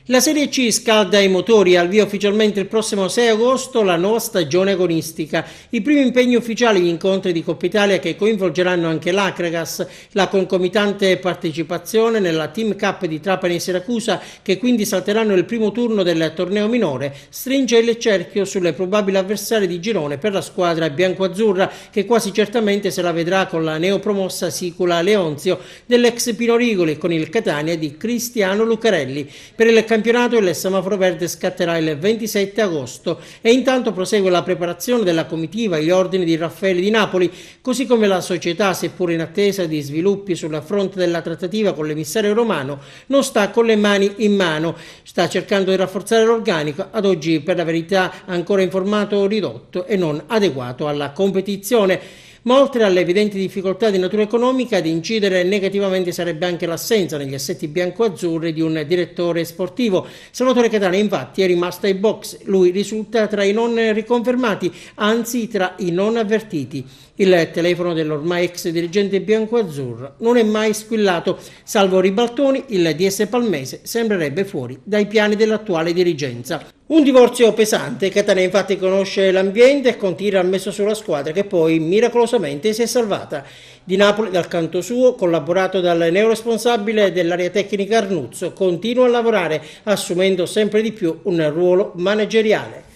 La Serie C scalda i motori, al via ufficialmente il prossimo 6 agosto la nuova stagione agonistica. I primi impegni ufficiali, gli incontri di Coppa Italia che coinvolgeranno anche l'Acragas, la concomitante partecipazione nella Team Cup di Trapani e Siracusa, che quindi salteranno il primo turno del torneo minore, stringe il cerchio sulle probabili avversarie di girone per la squadra biancoazzurra, che quasi certamente se la vedrà con la neopromossa Sicula Leonzio dell'ex Pino Rigoli e con il Catania di Cristiano Lucarelli. Per il campionato il semaforo verde scatterà il 27 agosto e intanto prosegue la preparazione della comitiva agli ordini di Raffaele di Napoli, così come la società, seppur in attesa di sviluppi sulla fronte della trattativa con l'emissario romano, non sta con le mani in mano, sta cercando di rafforzare l'organico, ad oggi per la verità ancora in formato ridotto e non adeguato alla competizione. Ma oltre alle evidenti difficoltà di natura economica, ad incidere negativamente sarebbe anche l'assenza negli assetti bianco-azzurri di un direttore sportivo. Salvatore Catania infatti è rimasto ai box, lui risulta tra i non riconfermati, anzi tra i non avvertiti. Il telefono dell'ormai ex dirigente bianco-azzurro non è mai squillato, salvo ribaltoni, il DS Palmese sembrerebbe fuori dai piani dell'attuale dirigenza. Un divorzio pesante, Catania infatti conosce l'ambiente e con tiro ha messo sulla squadra che poi miracolosamente si è salvata. Di Napoli, dal canto suo, collaborato dal neoresponsabile dell'area tecnica Arnuzzo, continua a lavorare assumendo sempre di più un ruolo manageriale.